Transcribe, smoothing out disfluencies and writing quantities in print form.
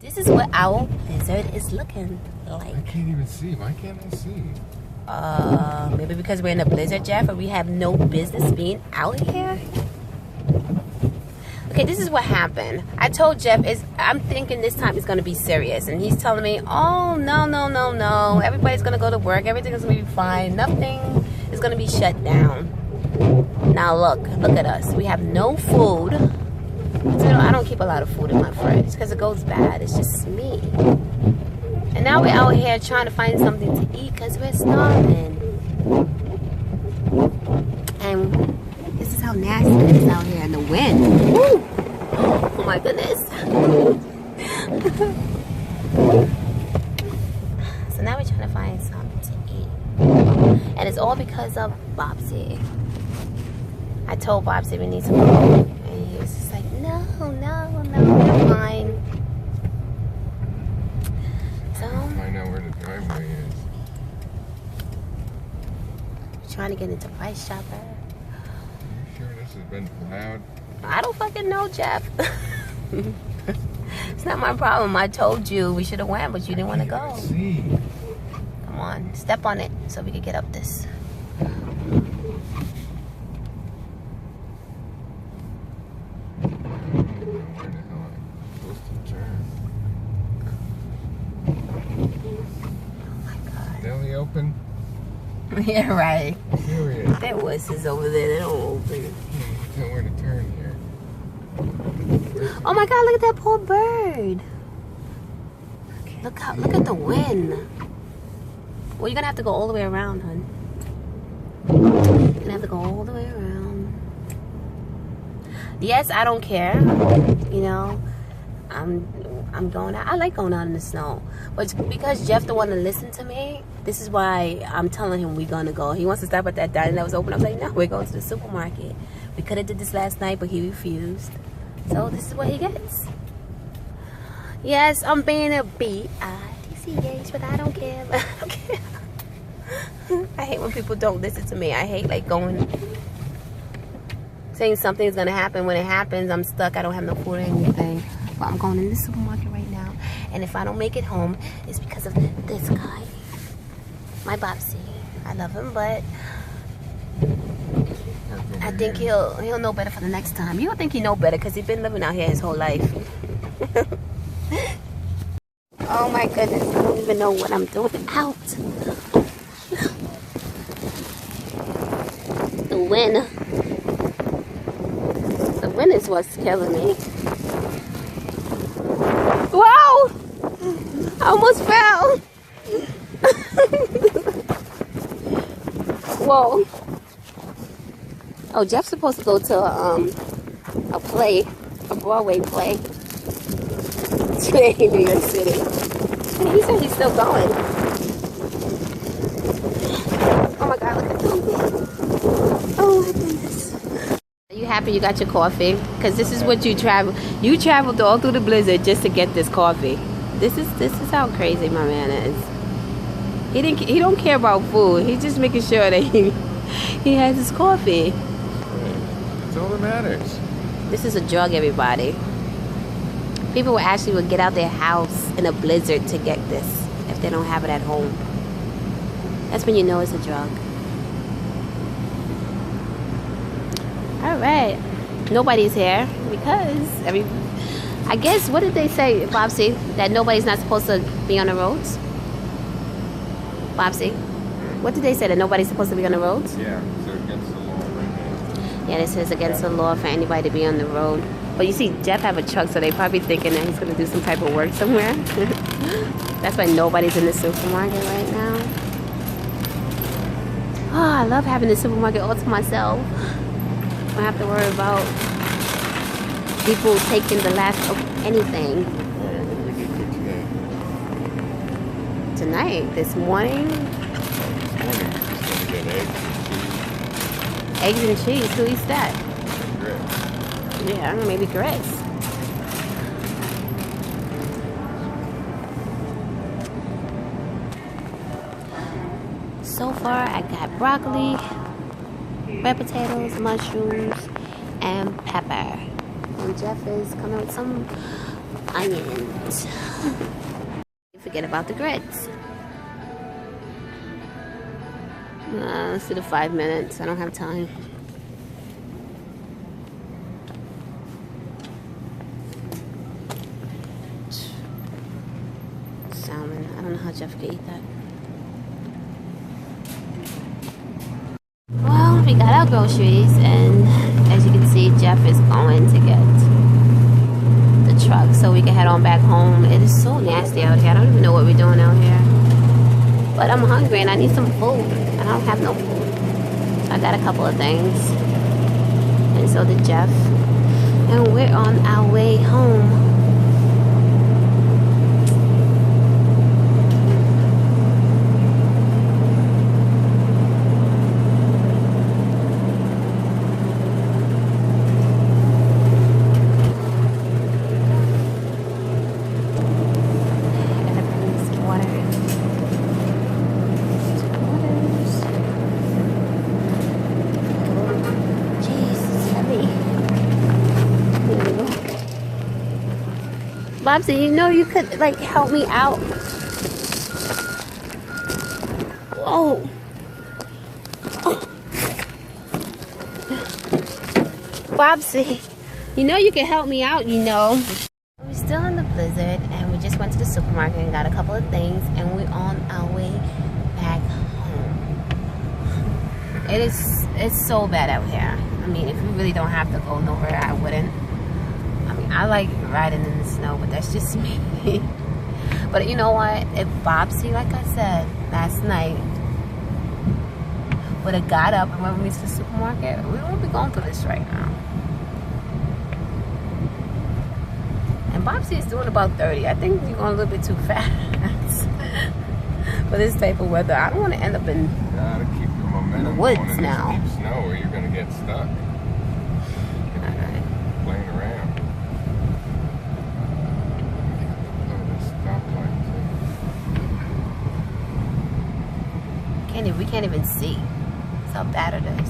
This is what our blizzard is looking like. I can't even see. Why can't I see? Maybe because we're in a blizzard, Jeff, and we have no business being out here. Okay, this is what happened. I told Jeff, I'm thinking this time it's going to be serious. And he's telling me, oh, no. Everybody's going to go to work. Everything's going to be fine. Nothing is going to be shut down. Now, look at us. We have no food. So, I don't keep a lot of food in my fridge because it goes bad. It's just me. And now we're out here trying to find something to eat because we're starving. And this is how nasty it is out here in the wind. Woo! Oh my goodness. So now we're trying to find something to eat. And it's all because of Bobsy. I told Bobsy we need to go. And he was just like, no, we're fine. So, Find out where the driveway is. Trying to get into Price Chopper. Are you sure this has been plowed? I don't fucking know, Jeff. It's not my problem. I told you we should have went, but you didn't want to go. See. Come on, step on it so we can get up this. Where the hell am I supposed to turn? Oh my God. Deli open? Yeah, right. Serious. That wusses over there. They don't open. You tell where to turn here. Oh my God! Look at that poor bird. Look at the wind. Well, you're gonna have to go all the way around, hon. You're gonna have to go all the way around. Yes, I don't care. You know, I'm going out. I like going out in the snow, but because Jeff don't want to listen to me, this is why I'm telling him we're gonna go. He wants to stop at that diner that was open. I was like, no, we're going to the supermarket. We could have did this last night, but he refused. So this is what he gets. Yes, I'm being a B-I-T-C-H, but I don't care. I don't care. I hate when people don't listen to me. I hate like saying something's gonna happen. When it happens, I'm stuck. I don't have no food or anything. But I'm going in the supermarket right now. And if I don't make it home, it's because of this guy. My Bobsy. I love him, but I think he'll know better for the next time. You don't think he know better because he's been living out here his whole life. Oh my goodness, I don't even know what I'm doing out. The wind is what's killing me. Wow! I almost fell. Whoa. Oh, Jeff's supposed to go to a Broadway play today in New York City. And he said he's still going. Oh my God, look at them. Oh my goodness. Are you happy you got your coffee? Because this is what you travel. You traveled all through the blizzard just to get this coffee. This is how crazy my man is. He don't care about food. He's just making sure that he has his coffee. That's all that matters. This is a drug, everybody. People would get out their house in a blizzard to get this if they don't have it at home. That's when you know it's a drug. All right. Nobody's here because I guess, what did they say, Bobsy? That nobody's not supposed to be on the roads? Bobsy? What did they say? That nobody's supposed to be on the roads? Yeah, so against the law right now. Yeah, this is against the law for anybody to be on the road. But you see, Jeff have a truck, so they probably thinking that he's going to do some type of work somewhere. That's why nobody's in the supermarket right now. Oh, I love having the supermarket all to myself. I don't have to worry about people taking the last of anything. Tonight, this morning. Eggs and cheese. Who eats that? Yeah, I don't know, maybe grits. So far, I got broccoli, red potatoes, mushrooms, and pepper. And Jeff is coming with some onions. Forget about the grits. Let's do the 5 minutes. I don't have time. Salmon. I don't know how Jeff can eat that. Well, we got our groceries, and as you can see, Jeff is going to get the truck so we can head on back home. It is so nasty out here. I don't even know what we're doing out here. But I'm hungry and I need some food. And I don't have no food. I got a couple of things. And so did Jeff. And we're on our way home. Bobsy, you know you could like help me out. Whoa. Bobsy, you know you can help me out, you know. We're still in the blizzard and we just went to the supermarket and got a couple of things and we're on our way back home. It's so bad out here. I mean, if we really don't have to go nowhere, I wouldn't. I mean, I like riding in the snow, but that's just me. But you know what? If Bobsy, like I said last night, would have got up and went with me to the supermarket, we wouldn't be going through this right now. And Bobsy is doing about 30. I think you're going a little bit too fast for this type of weather. I don't want to end up in the woods now. Deep snow or you're going to get stuck. Alright. Playing around. We can't even see. That's how bad it is.